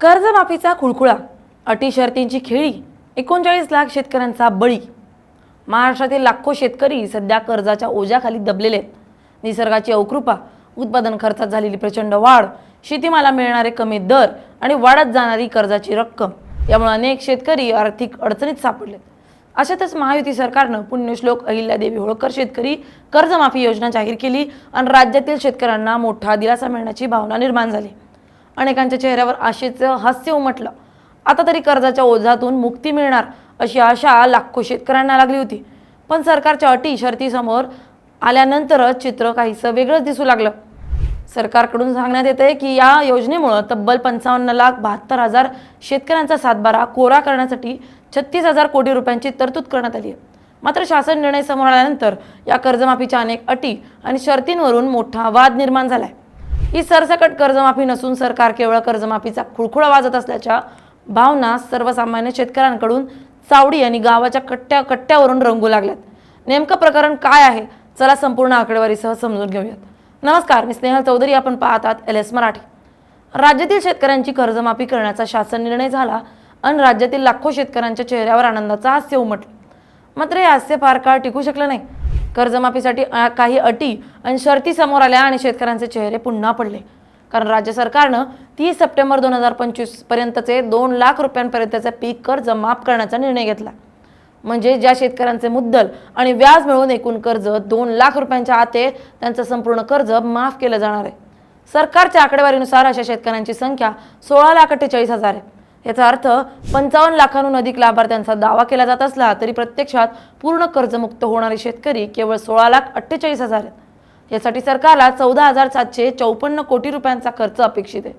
कर्जमाफीचा खुळखुळा, अटी शर्तींची खेळी, 39 लाख शेतकऱ्यांचा बळी। महाराष्ट्रातील लाखो शेतकरी सध्या कर्जाच्या ओझ्याखाली दबलेले आहेत। निसर्गाची अवकृपा, उत्पादन खर्चात झालेली प्रचंड वाढ, शेतीमाला मिळणारे कमी दर आणि वाढत जाणारी कर्जाची रक्कम यामुळे अनेक शेतकरी आर्थिक अडचणीत सापडलेत। अशातच महायुती सरकारनं पुण्यश्लोक अहिल्यादेवी होळकर शेतकरी कर्जमाफी योजना जाहीर केली आणि राज्यातील शेतकऱ्यांना मोठा दिलासा मिळण्याची भावना निर्माण झाली। अनेकांच्या चेहऱ्यावर आशेचं हास्य उमटलं। आता तरी कर्जाच्या ओझ्यातून मुक्ती मिळणार अशी आशा लाखो शेतकऱ्यांना लागली होती। पण सरकारच्या अटी शर्ती समोर आल्यानंतरच चित्र काहीसं वेगळंच दिसू लागलं। सरकारकडून सांगण्यात येते की या योजनेमुळे तब्बल 55,72,000 शेतकऱ्यांचा सातबारा कोरा करण्यासाठी 36,000 कोटी रुपयांची तरतूद करण्यात आली आहे। मात्र शासन निर्णय समोर आल्यानंतर या कर्जमाफीच्या अनेक अटी आणि शर्तींवरून मोठा वाद निर्माण झालाय। ही सरसकट कर्जमाफी नसून सरकार केवळ कर्जमाफीचा खुळखुळा वाजत असल्याच्या भावना सर्वसामान्य शेतकऱ्यांकडून चावडी आणि गावाच्या कट्ट्यावरून रंगू लागल्यात। नेमकं प्रकरण काय आहे, चला संपूर्ण आकडेवारीसह समजून घेऊयात। नमस्कार, मी स्नेहल चौधरी, आपण पाहतात LS मराठी। राज्यातील शेतकऱ्यांची कर्जमाफी करण्याचा शासन निर्णय झाला आणि राज्यातील लाखो शेतकऱ्यांच्या चेहऱ्यावर आनंदाचं हास्य उमटलं। मात्र हे हास्य फार काळ टिकू शकलं नाही। कर्जमाफीसाठी काही अटी आणि शर्ती समोर आल्या आणि शेतकऱ्यांचे चेहरे पुन्हा पडले। कारण राज्य सरकारनं 30 सप्टेंबर 2025 पर्यंतचे 2 लाख रुपयांपर्यंतचे पीक कर्ज माफ करण्याचा निर्णय घेतला। म्हणजे ज्या शेतकऱ्यांचे मुद्दल आणि व्याज मिळून एकूण कर्ज 2 लाख रुपयांच्या आत आहे, त्यांचं संपूर्ण कर्ज माफ केलं जाणार आहे। सरकारच्या आकडेवारीनुसार अशा शेतकऱ्यांची संख्या 16,48,000 आहे। याचा अर्थ 55 लाखांहून अधिक लाभार्थ्यांचा दावा केला जात असला तरी प्रत्यक्षात पूर्ण कर्जमुक्त होणारे शेतकरी केवळ 16,48,000 आहेत। यासाठी सरकारला 14,754 कोटी रुपयांचा खर्च अपेक्षित आहे।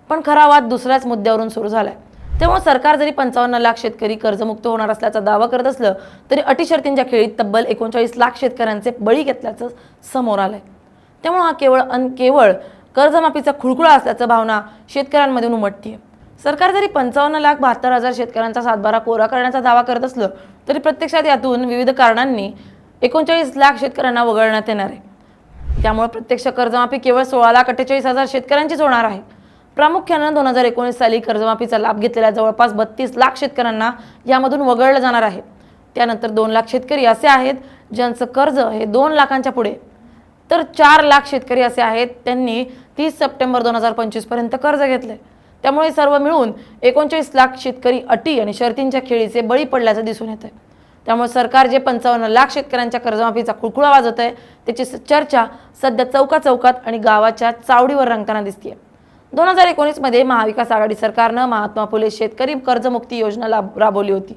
पण खरा वाद दुसऱ्याच मुद्द्यावरून सुरू झालाय। त्यामुळे सरकार जरी 55 लाख शेतकरी कर्जमुक्त होणार असल्याचा दावा करत असलं तरी अटी शर्तींच्या खेळीत तब्बल 39 लाख शेतकऱ्यांचे बळी घेतल्याचं समोर आलंय। त्यामुळे हा केवळ कर्जमाफीचा खुळखुळा असल्याचं भावना शेतकऱ्यांमधून उमटतीये। सरकार जरी 55,72,000 शेतकऱ्यांचा सातबारा कोरा करण्याचा दावा करत असलं तरी प्रत्यक्षात यातून विविध कारणांनी 39 लाख शेतकऱ्यांना वगळण्यात येणार आहे। त्यामुळे प्रत्यक्ष कर्जमाफी केवळ 16,48,000 शेतकऱ्यांचीच होणार आहे। प्रामुख्याने 2019 साली कर्जमाफीचा लाभ घेतलेल्या जवळपास 32 लाख शेतकऱ्यांना यामधून वगळलं जाणार आहे। त्यानंतर 2 लाख शेतकरी असे आहेत ज्यांचं कर्ज हे 2 लाखांच्या पुढे, तर 4 लाख शेतकरी असे आहेत त्यांनी 30 सप्टेंबर 2025 पर्यंत कर्ज घेतले। त्यामुळे सर्व मिळून 39 लाख शेतकरी अटी आणि शर्तींच्या खेळीचे बळी पडल्याचं दिसून येत आहे। त्यामुळे सरकार जे 55 लाख शेतकऱ्यांच्या कर्जमाफीचा खुळखुळा वाजवत आहे त्याची चर्चा सध्या चौकात आणि गावाच्या चावडीवर रंगताना दिसते। 2019 मध्ये महाविकास आघाडी सरकारनं महात्मा फुले शेतकरी कर्जमुक्ती योजना राबवली होती।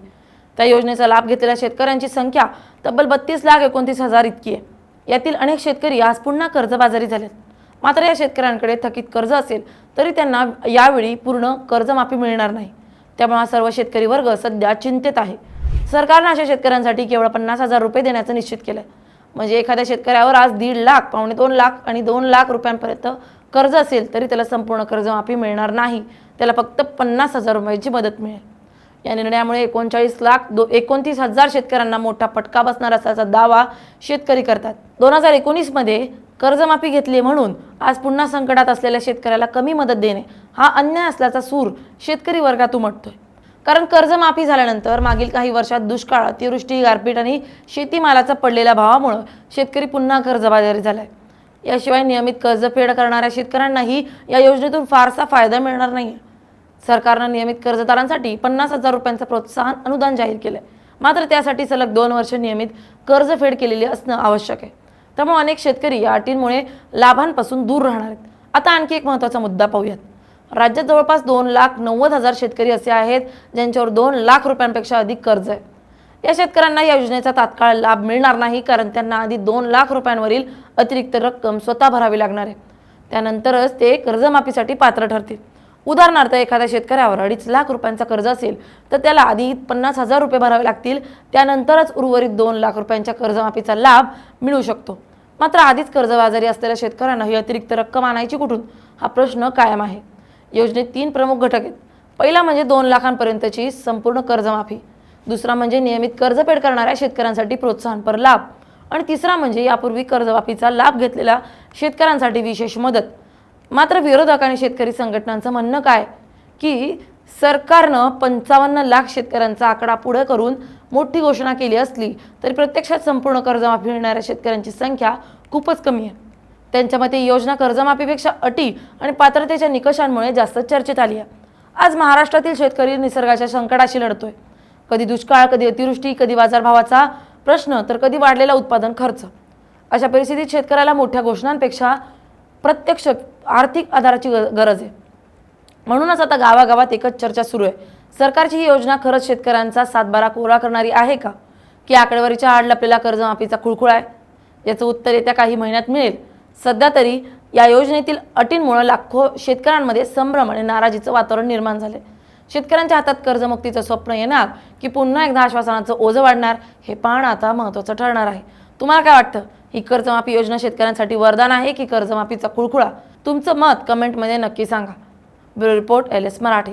त्या योजनेचा लाभ घेतलेल्या शेतकऱ्यांची संख्या तब्बल 32,29,000 इतकी आहे। यातील अनेक शेतकरी आज पुन्हा कर्जबाजारी झालेत। मात्र या शेतकऱ्यांकडे थकीत कर्ज असेल तरी त्यांना यावेळी पूर्ण कर्जमाफी मिळणार नाही। त्यामुळे हा सर्व शेतकरी वर्ग सध्या चिंतेत आहे। सरकारने अशा शेतकऱ्यांसाठी केवळ 50,000 रुपये देण्याचं निश्चित केलं। म्हणजे एखाद्या शेतकऱ्यावर आज 1.5 लाख, 2.25 लाख आणि 2 लाख रुपयांपर्यंत कर्ज असेल तरी त्याला संपूर्ण कर्जमाफी मिळणार नाही, त्याला फक्त 50,000 रुपयांची मदत मिळेल। या निर्णयामुळे 29,000 शेतकऱ्यांना मोठा फटका बसणार असल्याचा दावा शेतकरी करतात। 2019 मध्ये कर्जमाफी घेतली म्हणून आज पुन्हा संकटात असलेल्या शेतकऱ्याला कमी मदत देणे हा अन्याय असल्याचा सूर शेतकरी वर्गात उमटतोय। कारण कर्जमाफी झाल्यानंतर मागील काही वर्षात दुष्काळ, अतिवृष्टी, गारपीट आणि शेतीमालाचा पडलेल्या भावामुळे शेतकरी पुन्हा कर्जबाजारी झालाय। याशिवाय नियमित कर्जफेड करणाऱ्या शेतकऱ्यांनाही या योजनेतून फारसा फायदा मिळणार नाही। सरकारने नियमित कर्जदारांसाठी 50,000 रुपयांचं प्रोत्साहन अनुदान जाहीर केलंय। मात्र त्यासाठी सलग 2 वर्ष नियमित कर्जफेड केलेली असणं आवश्यक आहे। त्यामुळे अनेक शेतकरी या अटींमुळे लाभांपासून दूर राहणार आहेत। आता आणखी एक महत्त्वाचा मुद्दा पाहूयात। राज्यात जवळपास 2,90,000 शेतकरी असे आहेत ज्यांच्यावर 2 लाख रुपयांपेक्षा अधिक कर्ज आहे। या शेतकऱ्यांना या योजनेचा तात्काळ लाभ मिळणार नाही, कारण त्यांना आधी 2 लाख रुपयांवरील अतिरिक्त रक्कम स्वतः भरावी लागणार आहे। त्यानंतरच ते कर्जमाफीसाठी पात्र ठरतील। उदाहरणार्थ एखाद्या शेतकऱ्यावर 2.5 लाख रुपयांचा कर्ज असेल तर त्याला आधी 50,000 रुपये भरावे लागतील, त्यानंतरच उर्वरित 2 लाख रुपयांच्या कर्जमाफीचा लाभ मिळू शकतो। मात्र आधीच कर्जबाजारी असलेल्या शेतकऱ्यांना ही अतिरिक्त रक्कम आणायची कुठून हा प्रश्न कायम आहे। योजनेत 3 प्रमुख घटक आहेत। पहिला म्हणजे 2 लाखांपर्यंतची संपूर्ण कर्जमाफी, दुसरा म्हणजे नियमित कर्जफेड करणाऱ्या शेतकऱ्यांसाठी प्रोत्साहनपर लाभ आणि तिसरा म्हणजे यापूर्वी कर्जमाफीचा लाभ घेतलेल्या शेतकऱ्यांसाठी विशेष मदत. मात्र विरोधक आणि शेतकरी संघटनांचं म्हणणं काय की सरकारनं 55 लाख शेतकऱ्यांचा आकडा पुढे करून मोठी घोषणा केली असली तरी प्रत्यक्षात संपूर्ण कर्जमाफी मिळणाऱ्या शेतकऱ्यांची संख्या खूपच कमी आहे. त्यांच्या मते ही योजना कर्जमाफीपेक्षा अटी आणि पात्रतेच्या निकषांमुळे जास्त चर्चेत आली आहे. आज महाराष्ट्रातील शेतकरी निसर्गाच्या संकटाशी लढतोय. कधी दुष्काळ, कधी अतिवृष्टी, कधी बाजारभावाचा प्रश्न, तर कधी वाढलेला उत्पादन खर्च. अशा परिस्थितीत शेतकऱ्याला मोठ्या घोषणांपेक्षा प्रत्यक्ष आर्थिक आधाराची गरज आहे. म्हणूनच आता गावागावात एकच चर्चा सुरू आहे, सरकारची ही योजना खरंच शेतकऱ्यांचा सातबारा कोरा करणारी आहे का, की आकडेवारीच्या आड लपलेला कर्जमाफीचा खुळखुळा आहे? याचं उत्तर येत्या काही महिन्यात मिळेल. सध्या तरी या योजनेतील अटींमुळे लाखो शेतकऱ्यांमध्ये संभ्रम आणि नाराजीचं वातावरण निर्माण झाले. शेतकऱ्यांच्या हातात कर्जमुक्तीचं स्वप्न येणार की पुन्हा एकदा आश्वासनाचं ओझं वाढणार, हे पाहणं आता महत्त्वाचं ठरणार आहे. तुम्हाला काय वाटतं? ही कर्जमाफी योजना शेतकऱ्यांसाठी वरदान आहे की कर्जमाफीचा खुळखुळा? तुमचं मत कमेंटमध्ये नक्की सांगा. Bureau report LS Marathi.